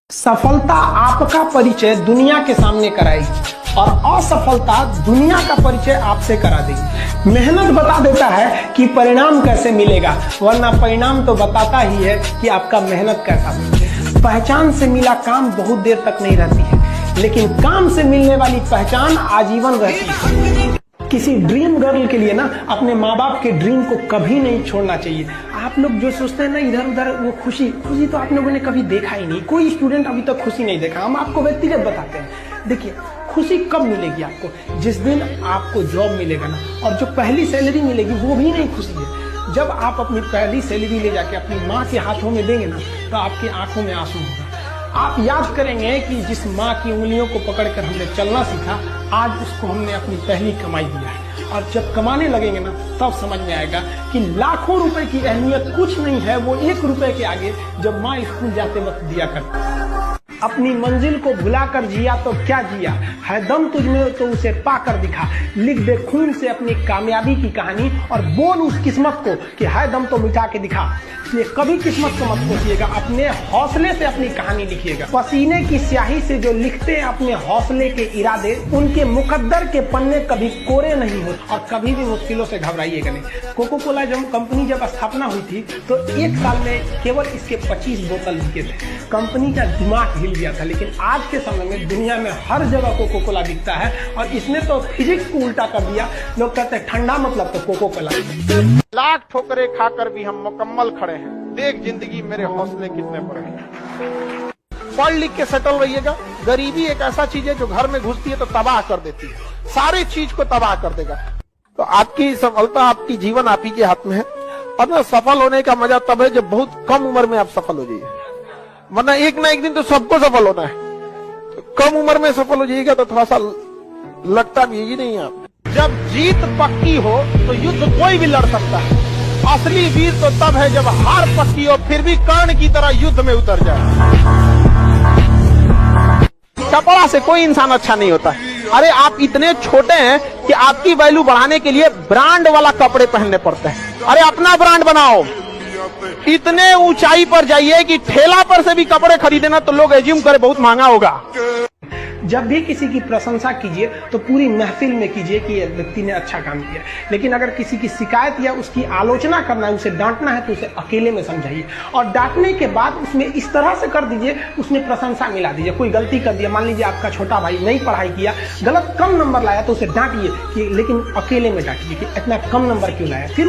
सफलता आपका परिचय दुनिया के सामने कराएगी और असफलता दुनिया का परिचय आपसे करा देगी। मेहनत बता देता है कि परिणाम कैसे मिलेगा, वरना परिणाम तो बताता ही है कि आपका मेहनत कैसा है। पहचान से मिला काम बहुत देर तक नहीं रहती है, लेकिन काम से मिलने वाली पहचान आजीवन रहती है। किसी ड्रीम गर्ल के लिए ना अपने माँ बाप के ड्रीम को कभी नहीं छोड़ना चाहिए। आप लोग जो सोचते हैं ना इधर उधर, वो खुशी तो आप लोगों ने कभी देखा ही नहीं। कोई स्टूडेंट अभी तक खुशी नहीं देखा। हम आपको व्यक्तिगत बताते हैं। देखिए, खुशी कब मिलेगी आपको? जिस दिन आपको जॉब मिलेगा ना, और जो पहली सैलरी मिलेगी वो भी नहीं खुशी है। जब आप अपनी पहली सैलरी ले जाके अपनी माँ के हाथों में देंगे ना, तो आपकी आंखों में आंसू होगा। आप याद करेंगे कि जिस माँ की उंगलियों को पकड़कर हमने चलना सीखा, आज उसको हमने अपनी पहली कमाई दिया है। और जब कमाने लगेंगे ना, तब समझ में आएगा कि लाखों रुपए की अहमियत कुछ नहीं है, वो 1 रुपए के आगे जब माँ स्कूल जाते वक्त दिया करती। अपनी मंजिल को भुलाकर जिया तो क्या जिया, है दम तुझमें तो उसे पाकर दिखा। लिख दे खून से अपनी कामयाबी की कहानी और बोल उस किस्मत को कि है दम तो मिटा के दिखा। इसलिए कभी किस्मत को मत कोसिएगा, अपने हौसले से अपनी कहानी लिखिएगा। पसीने की स्याही से जो लिखते हैं अपने हौसले के इरादे, उनके मुकद्दर के पन्ने कभी कोरे नहीं होते। और कभी भी मुश्किलों से घबराइएगा नहीं। कोको कोला कंपनी जब स्थापना हुई थी तो 1 साल में केवल इसके 25 बोतल बिके थे। कंपनी का दिमाग हिल गया था। लेकिन आज के समय में दुनिया में हर जगह कोको कोला बिकता है, और इसने तो फिजिक्स को उल्टा कर दिया। लोग कहते हैं ठंडा मतलब तो कोको कोला। लाख ठोकरे खाकर भी हम मुकम्मल खड़े हैं। देख जिंदगी मेरे हौसले कितने बड़े हैं। पढ़ लिख के सेटल रहिएगा। गरीबी एक ऐसा चीज है जो घर में घुसती है तो तबाह कर देती है, सारी चीज को तबाह कर देगा। तो आपकी सफलता, आपकी जीवन आप ही के हाथ में है। और ना, सफल होने का मजा तब है जब बहुत कम उम्र में आप सफल हो जाइए, वरना एक ना एक दिन तो सबको सफल होना है। तो कम उम्र में सफल हो जाइएगा तो थोड़ा सा लगता भी यही नहीं है आप। जब जीत पक्की हो तो युद्ध कोई भी लड़ सकता है। असली वीर तो तब है जब हार पक्की हो फिर भी कर्ण की तरह युद्ध में उतर जाए। कपड़ा से कोई इंसान अच्छा नहीं होता है। अरे आप इतने छोटे हैं कि आपकी वैल्यू बढ़ाने के लिए ब्रांड वाला कपड़े पहनने पड़ते हैं। अरे अपना ब्रांड बनाओ। इतने ऊंचाई पर जाइए कि ठेला पर से भी कपड़े खरीदे ना तो लोग एज्यूम करे बहुत महंगा होगा। जब भी किसी की प्रशंसा कीजिए तो पूरी महफिल में कीजिए कि यह व्यक्ति ने अच्छा काम किया। लेकिन अगर किसी की शिकायत या उसकी आलोचना करना है, उसे डांटना है, तो उसे अकेले में समझाइए। और डांटने के बाद उसमें इस तरह से कर दीजिए, उसमें प्रशंसा मिला दीजिए। कोई गलती कर दिया, मान लीजिए आपका छोटा भाई नहीं पढ़ाई किया, गलत कम नंबर लाया, तो उसे डांटिए कि, लेकिन अकेले में डांटिए कि इतना कम नंबर क्यों लाया। फिर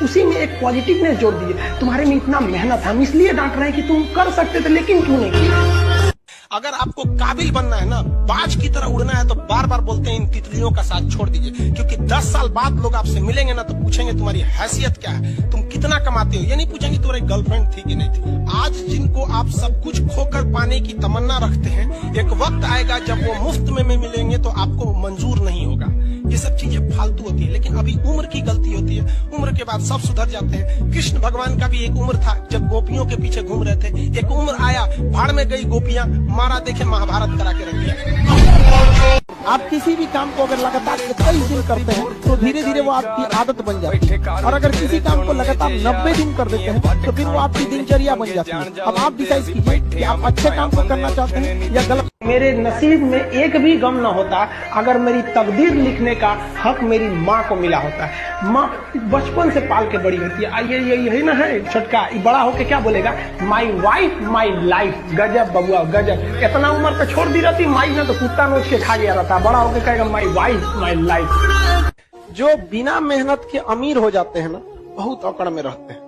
उसी में एक पॉजिटिवनेस जोड़ दीजिए। तुम्हारे में इतना मेहनत, हम इसलिए डांट रहे हैं कि तुम कर सकते थे लेकिन क्यों नहीं किया। अगर आपको काबिल बनना है ना, बाज की तरह उड़ना है, तो बार बार बोलते हैं इन तितलियों का साथ छोड़ दीजिए। क्योंकि 10 साल बाद लोग आपसे मिलेंगे ना तो पूछेंगे तुम्हारी हैसियत क्या है, तुम कितना कमाते हो। ये नहीं पूछेंगे तुम्हारी गर्लफ्रेंड थी कि नहीं थी। आज जिनको आप सब कुछ खोकर पाने की तमन्ना रखते हैं, एक वक्त आएगा जब वो मुफ्त में मिलेंगे तो आपको मंजूर नहीं होगा। ये सब चीजें फालतू होती है, लेकिन अभी उम्र की गलती होती है। उम्र के बाद सब सुधर जाते हैं। कृष्ण भगवान का भी एक उम्र था जब गोपियों के पीछे घूम रहे थे। एक उम्र आया, भाड़ में गई गोपियां, मारा देखे महाभारत करा के रख दिया। आप किसी भी काम को अगर लगातार 21 दिन करते हैं तो धीरे धीरे वो आपकी आदत बन जाती है। और अगर किसी काम को लगातार 90 दिन कर देते हैं तो फिर वो आपकी दिनचर्या बन जाती है। अब आप डिसाइड कीजिए कि आप अच्छे काम को करना चाहते हैं या गलत। मेरे नसीब में एक भी गम न होता अगर मेरी तकदीर लिखने का हक मेरी माँ को मिला होता है। माँ बचपन से पाल के बड़ी होती है। ये यही ना है छोटका, बड़ा होके क्या बोलेगा, माई वाइफ माई लाइफ। गजब बबुआ गजब। इतना उम्र पे छोड़ दी रहती माई ने तो कुत्ता नोच के खा गया रहता। बड़ा होके कहेगा माई वाइफ माई लाइफ। जो बिना मेहनत के अमीर हो जाते हैं ना, बहुत अकड़ में रहते हैं।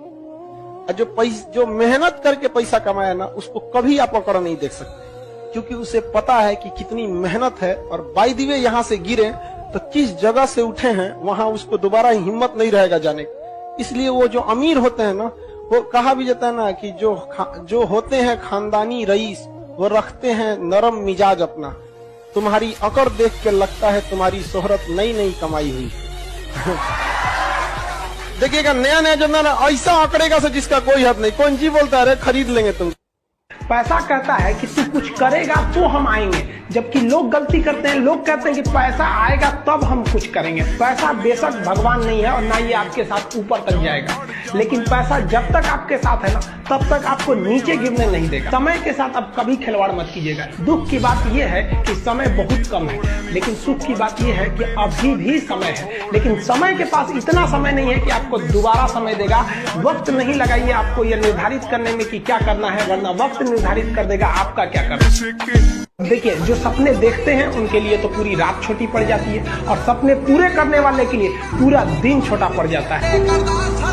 और जो मेहनत करके पैसा कमाया ना, उसको कभी आप अकड़ नहीं देख सकते, क्योंकि उसे पता है कि कितनी मेहनत है। और बाय द वे यहाँ से गिरे तो किस जगह से उठे हैं वहां उसको दोबारा हिम्मत नहीं रहेगा जाने की। इसलिए वो जो अमीर होते हैं ना, वो कहा भी जाता है ना कि जो होते हैं खानदानी रईस, वो रखते हैं नरम मिजाज अपना। तुम्हारी अकड़ देख के लगता है तुम्हारी शोहरत नई नई कमाई हुई। देखिएगा नया नया जो ना ऐसा अकड़ेगा से जिसका कोई हद नहीं। कौन जी बोलता है, अरे खरीद लेंगे तुम। पैसा कहता है कि तू कुछ करेगा तो हम आएंगे, जबकि लोग गलती करते हैं। लोग कहते हैं कि पैसा आएगा तब हम कुछ करेंगे। पैसा बेशक भगवान नहीं है और ना ये आपके साथ ऊपर तक जाएगा, लेकिन पैसा जब तक आपके साथ है ना तब तक आपको नीचे गिरने नहीं देगा। समय के साथ अब कभी खिलवाड़ मत कीजिएगा। दुख की बात यह है कि समय बहुत कम है, लेकिन सुख की बात यह है कि अभी भी समय है, लेकिन समय के पास इतना समय नहीं है कि आपको दोबारा समय देगा। वक्त नहीं लगाइए आपको यह निर्धारित करने में कि क्या करना है, वरना वक्त निर्धारित कर देगा आपका क्या करना है। देखिए, जो सपने देखते हैं उनके लिए तो पूरी रात छोटी पड़ जाती है, और सपने पूरे करने वाले के लिए पूरा दिन छोटा पड़ जाता है।